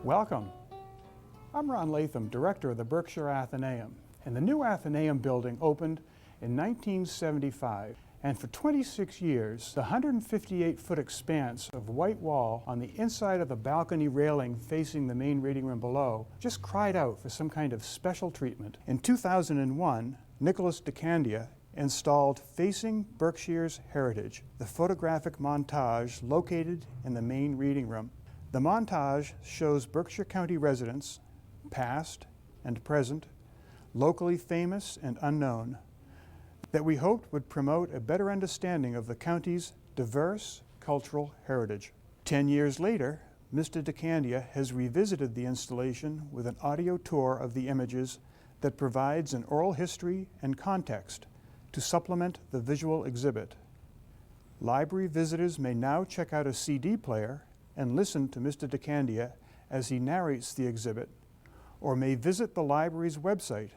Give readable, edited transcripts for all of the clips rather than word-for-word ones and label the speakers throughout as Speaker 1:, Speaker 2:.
Speaker 1: Welcome. I'm Ron Latham, director of the Berkshire Athenaeum, and the new Athenaeum building opened in 1975. And for 26 years, the 158-foot expanse of white wall on the inside of the balcony railing facing the main reading room below just cried out for some kind of special treatment. In 2001, Nicholas DeCandia installed Facing Berkshire's Heritage, the photographic montage located in the main reading room. The montage shows Berkshire County residents, past and present, locally famous and unknown, that we hoped would promote a better understanding of the county's diverse cultural heritage. 10 years later, Mr. DeCandia has revisited the installation with an audio tour of the images that provides an oral history and context to supplement the visual exhibit. Library visitors may now check out a CD player and listen to Mr. DeCandia as he narrates the exhibit, or may visit the library's website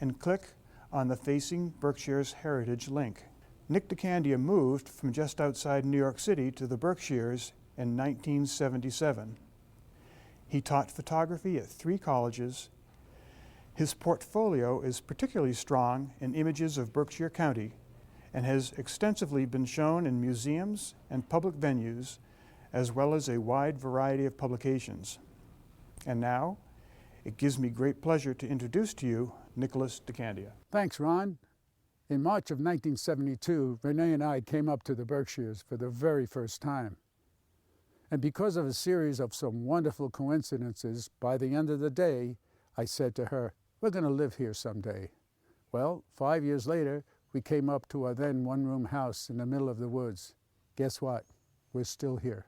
Speaker 1: and click on the Facing Berkshire's Heritage link. Nick DeCandia moved from just outside New York City to the Berkshires in 1977. He taught photography at 3 colleges. His portfolio is particularly strong in images of Berkshire County and has extensively been shown in museums and public venues, as well as a wide variety of publications. And now, it gives me great pleasure to introduce to you Nicholas DeCandia.
Speaker 2: Thanks, Ron. In March of 1972, Renee and I came up to the Berkshires for the very first time. And because of a series of some wonderful coincidences, by the end of the day, I said to her, "We're going to live here someday." Well, 5 years later, we came up to our then one-room house in the middle of the woods. Guess what? We're still here.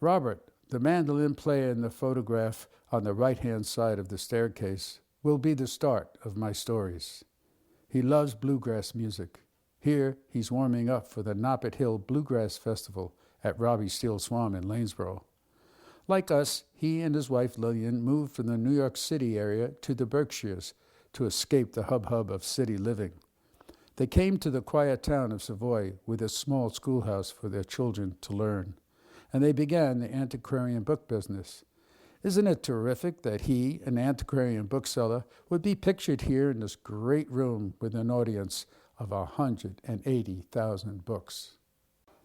Speaker 2: Robert, the mandolin player in the photograph on the right-hand side of the staircase, will be the start of my stories. He loves bluegrass music. Here, he's warming up for the Noppet Hill Bluegrass Festival at Robbie Steele Swamp in Lanesboro. Like us, he and his wife Lillian moved from the New York City area to the Berkshires to escape the hubbub of city living. They came to the quiet town of Savoy with a small schoolhouse for their children to learn, and they began the antiquarian book business. Isn't it terrific that he, an antiquarian bookseller, would be pictured here in this great room with an audience of 180,000 books?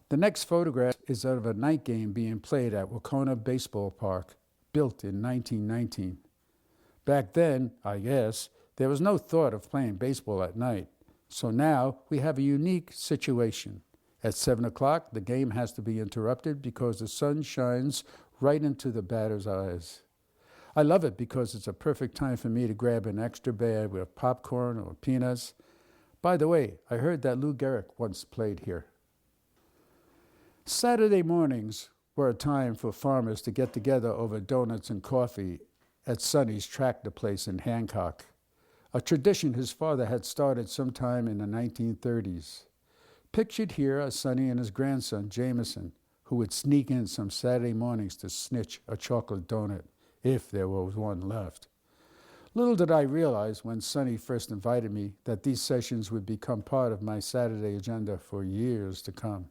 Speaker 2: The next photograph is of a night game being played at Wacona Baseball Park, built in 1919. Back then, I guess, there was no thought of playing baseball at night. So now we have a unique situation. At 7 o'clock, the game has to be interrupted because the sun shines right into the batter's eyes. I love it because it's a perfect time for me to grab an extra bag with popcorn or peanuts. By the way, I heard that Lou Gehrig once played here. Saturday mornings were a time for farmers to get together over donuts and coffee at Sonny's Tractor Place in Hancock, a tradition his father had started sometime in the 1930s. Pictured here are Sonny and his grandson, Jameson, who would sneak in some Saturday mornings to snitch a chocolate donut, if there was one left. Little did I realize when Sonny first invited me that these sessions would become part of my Saturday agenda for years to come.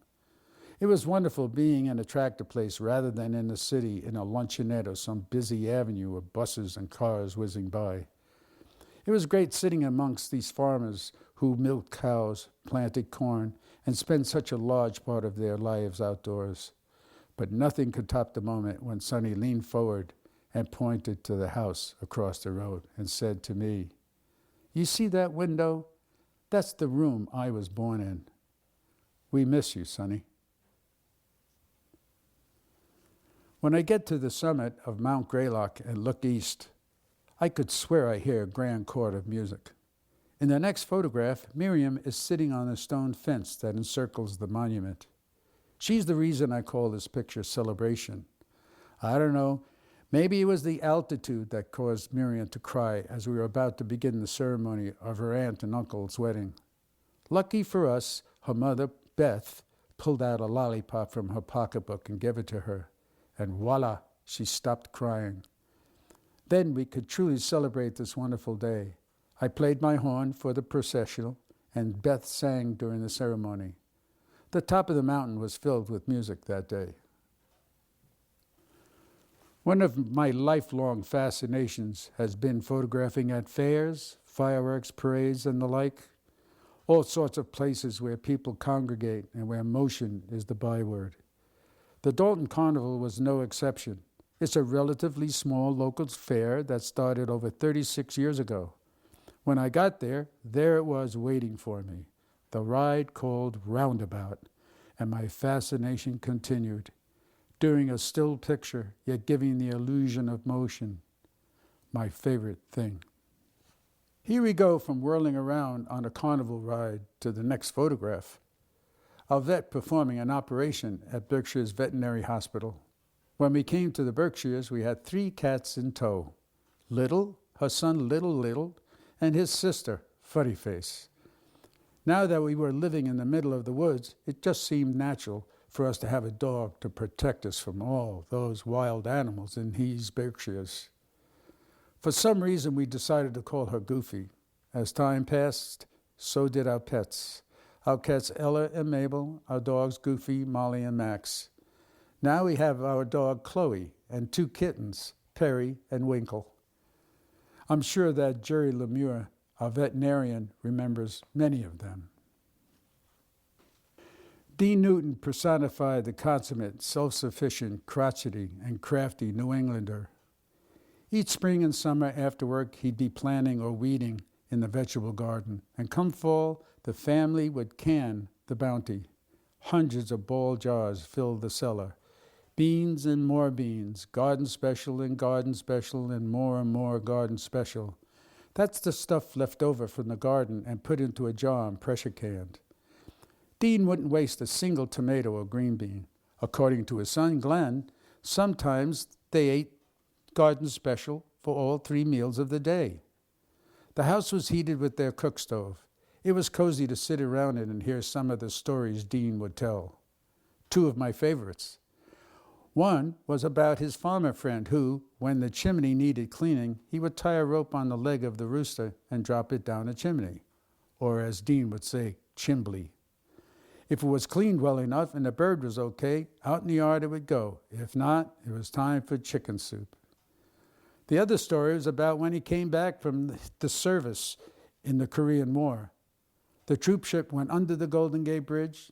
Speaker 2: It was wonderful being in a tractor place rather than in the city in a luncheonette or some busy avenue of buses and cars whizzing by. It was great sitting amongst these farmers who milked cows, planted corn, and spent such a large part of their lives outdoors. But nothing could top the moment when Sonny leaned forward and pointed to the house across the road and said to me, "You see that window? That's the room I was born in. We miss you, Sonny." When I get to the summit of Mount Greylock and look east, I could swear I hear a grand chord of music. In the next photograph, Miriam is sitting on a stone fence that encircles the monument. She's the reason I call this picture Celebration. I don't know, maybe it was the altitude that caused Miriam to cry as we were about to begin the ceremony of her aunt and uncle's wedding. Lucky for us, her mother, Beth, pulled out a lollipop from her pocketbook and gave it to her, and voila, she stopped crying. Then we could truly celebrate this wonderful day. I played my horn for the processional, and Beth sang during the ceremony. The top of the mountain was filled with music that day. One of my lifelong fascinations has been photographing at fairs, fireworks, parades, and the like, all sorts of places where people congregate and where motion is the byword. The Dalton Carnival was no exception. It's a relatively small local fair that started over 36 years ago. When I got there it was waiting for me, the ride called Roundabout, and my fascination continued, doing a still picture, yet giving the illusion of motion, my favorite thing. Here we go from whirling around on a carnival ride to the next photograph. A vet performing an operation at Berkshire's veterinary hospital. When we came to the Berkshires, we had 3 cats in tow. Little, her son Little, and his sister, Funny Face. Now that we were living in the middle of the woods, it just seemed natural for us to have a dog to protect us from all those wild animals in these Berkshires. For some reason, we decided to call her Goofy. As time passed, so did our pets. Our cats Ella and Mabel, our dogs Goofy, Molly, and Max. Now we have our dog Chloe and 2 kittens, Perry and Winkle. I'm sure that Jerry Lemure, our veterinarian, remembers many of them. Dean Newton personified the consummate, self-sufficient, crotchety, and crafty New Englander. Each spring and summer after work, he'd be planting or weeding in the vegetable garden, and come fall, the family would can the bounty. Hundreds of ball jars filled the cellar. Beans and more beans, garden special and more garden special. That's the stuff left over from the garden and put into a jar and pressure canned. Dean wouldn't waste a single tomato or green bean. According to his son Glenn, sometimes they ate garden special for all 3 meals of the day. The house was heated with their cook stove. It was cozy to sit around it and hear some of the stories Dean would tell. 2 of my favorites. One was about his farmer friend who, when the chimney needed cleaning, he would tie a rope on the leg of the rooster and drop it down a chimney, or as Dean would say, chimbly. If it was cleaned well enough and the bird was okay, out in the yard it would go. If not, it was time for chicken soup. The other story was about when he came back from the service in the Korean War. The troop ship went under the Golden Gate Bridge,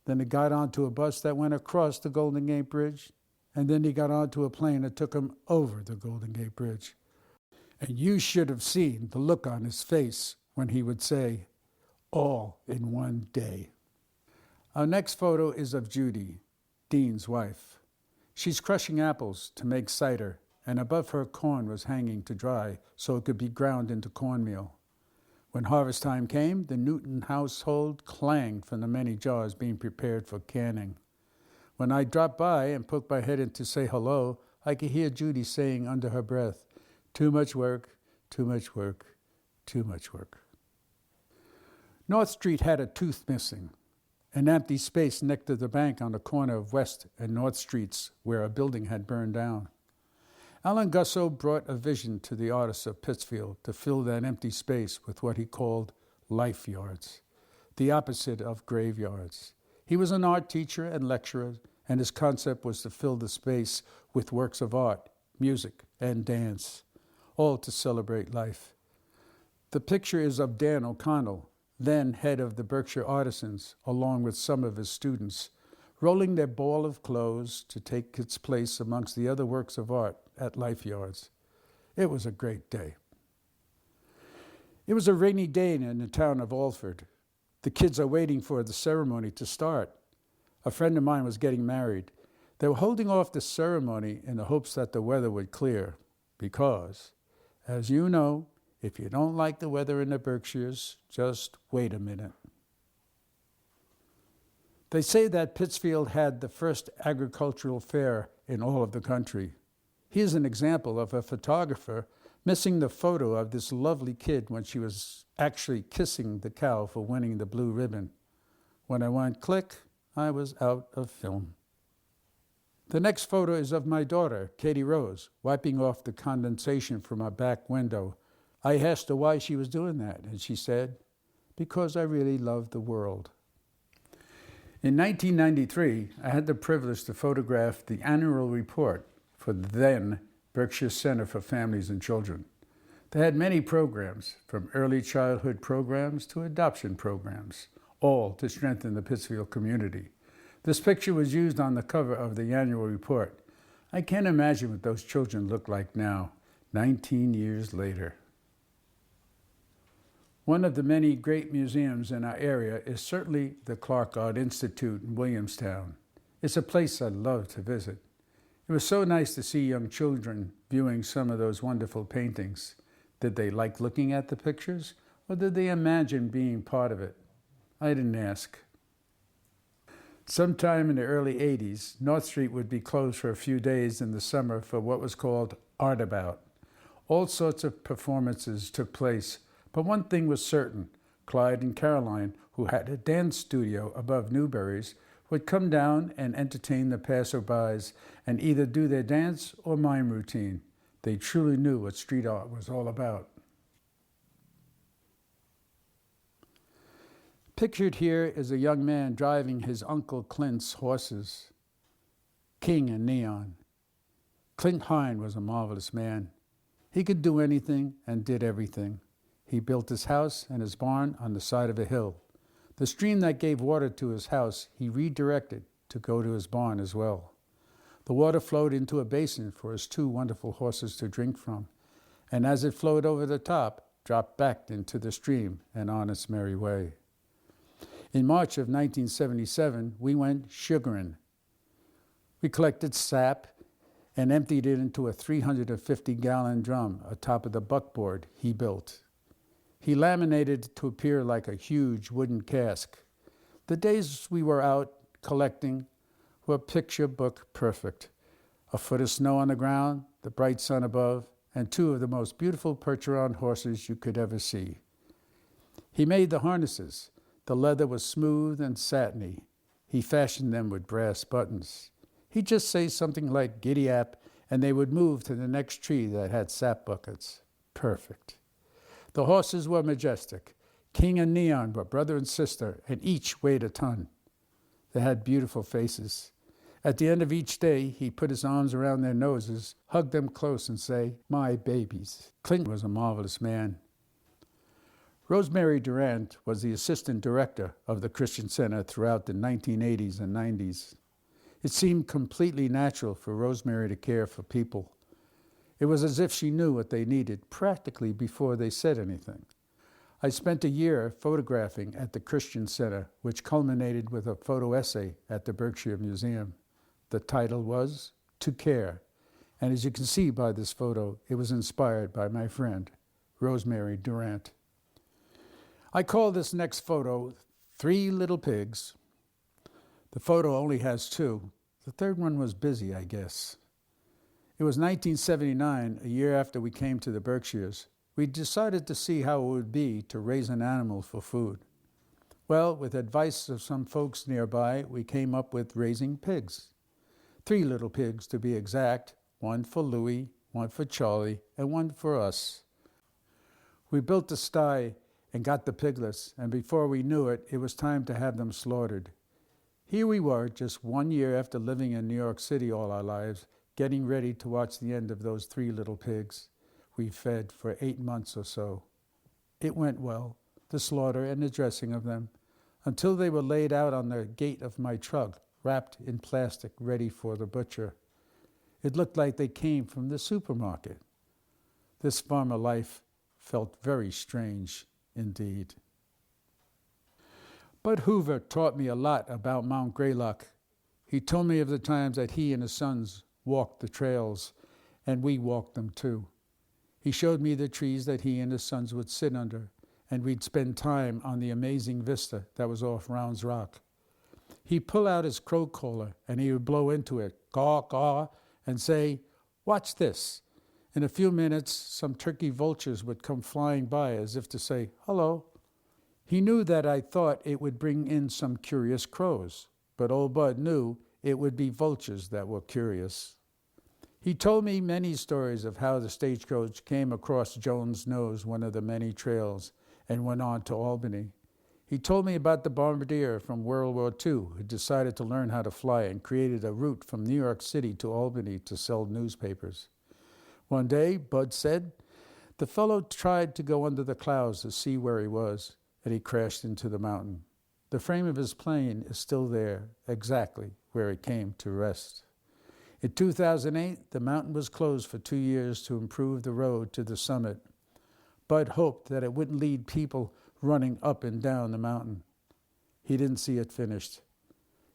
Speaker 2: then it got onto a bus that went across the Golden Gate Bridge, and then he got onto a plane that took him over the Golden Gate Bridge. And you should have seen the look on his face when he would say, all in one day. Our next photo is of Judy, Dean's wife. She's crushing apples to make cider, and above her corn was hanging to dry so it could be ground into cornmeal. When harvest time came, the Newton household clanged from the many jars being prepared for canning. When I dropped by and poked my head in to say hello, I could hear Judy saying under her breath, too much work, too much work, too much work. North Street had a tooth missing, an empty space next to the bank on the corner of West and North Streets where a building had burned down. Alan Gussow brought a vision to the artists of Pittsfield to fill that empty space with what he called life yards, the opposite of graveyards. He was an art teacher and lecturer, and his concept was to fill the space with works of art, music, and dance, all to celebrate life. The picture is of Dan O'Connell, then head of the Berkshire Artisans, along with some of his students, rolling their ball of clothes to take its place amongst the other works of art at life yards. It was a great day. It was a rainy day in the town of Alford. The kids are waiting for the ceremony to start. A friend of mine was getting married. They were holding off the ceremony in the hopes that the weather would clear because, as you know, if you don't like the weather in the Berkshires, just wait a minute. They say that Pittsfield had the first agricultural fair in all of the country. Here's an example of a photographer missing the photo of this lovely kid when she was actually kissing the cow for winning the blue ribbon. When I went click, I was out of film. The next photo is of my daughter, Katie-Rose, wiping off the condensation from our back window. I asked her why she was doing that, and she said, because I really love the world. In 1993, I had the privilege to photograph the annual report for the then Berkshire Center for Families and Children. They had many programs, from early childhood programs to adoption programs, all to strengthen the Pittsfield community. This picture was used on the cover of the annual report. I can't imagine what those children look like now, 19 years later. One of the many great museums in our area is certainly the Clark Art Institute in Williamstown. It's a place I love to visit. It was so nice to see young children viewing some of those wonderful paintings. Did they like looking at the pictures, or did they imagine being part of it? I didn't ask. Sometime in the early 80s, North Street would be closed for a few days in the summer for what was called Art About. All sorts of performances took place, but one thing was certain. Clyde and Caroline, who had a dance studio above Newberry's, would come down and entertain the passerbys and either do their dance or mime routine. They truly knew what street art was all about. Pictured here is a young man driving his Uncle Clint's horses, King and Neon. Clint Hine was a marvelous man. He could do anything and did everything. He built his house and his barn on the side of a hill. The stream that gave water to his house he redirected to go to his barn as well. The water flowed into a basin for his two wonderful horses to drink from, and as it flowed over the top, dropped back into the stream and on its merry way. In March of 1977, we went sugaring. We collected sap and emptied it into a 350-gallon drum atop of the buckboard he built. He laminated it to appear like a huge wooden cask. The days we were out collecting were picture book perfect. A foot of snow on the ground, the bright sun above, and two of the most beautiful Percheron horses you could ever see. He made the harnesses. The leather was smooth and satiny. He fashioned them with brass buttons. He'd just say something like giddy-ap, and they would move to the next tree that had sap buckets. Perfect. The horses were majestic. King and Neon were brother and sister, and each weighed a ton. They had beautiful faces. At the end of each day, he put his arms around their noses, hugged them close, and say, "My babies." Clint was a marvelous man. Rosemary Durant was the assistant director of the Christian Center throughout the 1980s and 90s. It seemed completely natural for Rosemary to care for people. It was as if she knew what they needed practically before they said anything. I spent a year photographing at the Christian Center, which culminated with a photo essay at the Berkshire Museum. The title was To Care, and as you can see by this photo, it was inspired by my friend, Rosemary Durant. I call this next photo Three Little Pigs. The photo only has two. The third one was busy, I guess. It was 1979, a year after we came to the Berkshires. We decided to see how it would be to raise an animal for food. Well, with advice of some folks nearby, we came up with raising pigs. 3 little pigs to be exact, one for Louie, one for Charlie, and one for us. We built a sty and got the piglets, and before we knew it, it was time to have them slaughtered. Here we were, just 1 year after living in New York City all our lives, getting ready to watch the end of those 3 little pigs. We fed for 8 months or so. It went well, the slaughter and the dressing of them, until they were laid out on the gate of my truck, wrapped in plastic, ready for the butcher. It looked like they came from the supermarket. This farmer life felt very strange indeed. Bud Hoover taught me a lot about Mount Greylock. He told me of the times that he and his sons walked the trails, and we walked them too. He showed me the trees that he and his sons would sit under, and we'd spend time on the amazing vista that was off Rounds Rock. He'd pull out his crow caller, and he would blow into it, caw, caw, and say, "Watch this." In a few minutes, some turkey vultures would come flying by as if to say, "Hello." He knew that I thought it would bring in some curious crows, but old Bud knew it would be vultures that were curious. He told me many stories of how the stagecoach came across Jones Nose, one of the many trails, and went on to Albany. He told me about the bombardier from World War II who decided to learn how to fly and created a route from New York City to Albany to sell newspapers. One day, Bud said, the fellow tried to go under the clouds to see where he was, and he crashed into the mountain. The frame of his plane is still there, exactly where it came to rest. In 2008, the mountain was closed for 2 years to improve the road to the summit. Bud hoped that it wouldn't lead people running up and down the mountain. He didn't see it finished.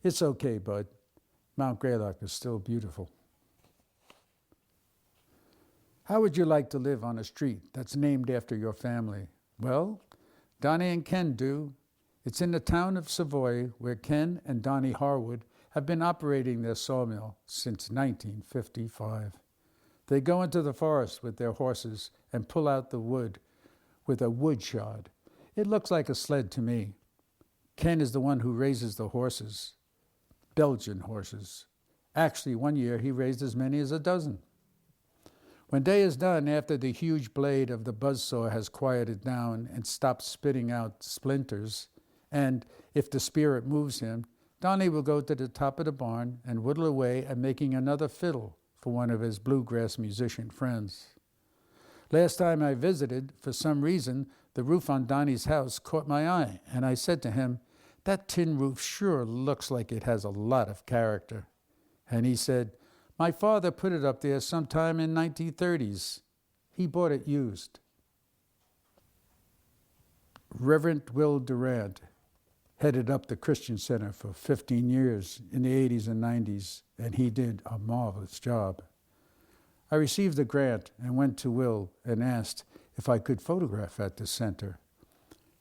Speaker 2: It's okay, Bud. Mount Greylock is still beautiful. How would you like to live on a street that's named after your family? Well, Donnie and Ken do. It's in the town of Savoy, where Ken and Donnie Harwood have been operating their sawmill since 1955. They go into the forest with their horses and pull out the wood with a wood shod. It looks like a sled to me. Ken is the one who raises the horses, Belgian horses. Actually, one year he raised as many as a dozen. When day is done, after the huge blade of the buzzsaw has quieted down and stopped spitting out splinters, and if the spirit moves him, Donnie will go to the top of the barn and whittle away at making another fiddle for one of his bluegrass musician friends. Last time I visited, for some reason, the roof on Donnie's house caught my eye, and I said to him, "That tin roof sure looks like it has a lot of character." And he said, "My father put it up there sometime in 1930s. He bought it used." Reverend Will Durant headed up the Christian Center for 15 years in the 80s and 90s, and he did a marvelous job. I received a grant and went to Will and asked if I could photograph at the center.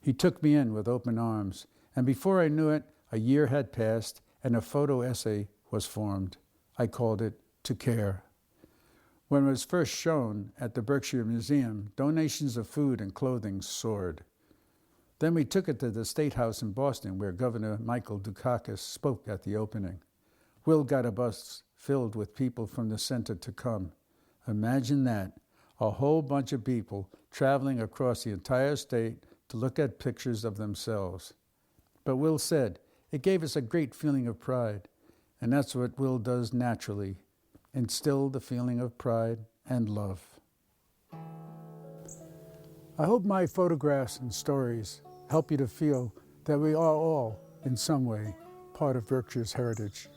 Speaker 2: He took me in with open arms, and before I knew it, a year had passed and a photo essay was formed. I called it To Care. When it was first shown at the Berkshire Museum, donations of food and clothing soared. Then we took it to the State House in Boston, where Governor Michael Dukakis spoke at the opening. Will got a bus filled with people from the center to come. Imagine that, a whole bunch of people traveling across the entire state to look at pictures of themselves. But Will said, it gave us a great feeling of pride, and that's what Will does naturally, instill the feeling of pride and love. I hope my photographs and stories help you to feel that we are all, in some way, part of Berkshire's heritage.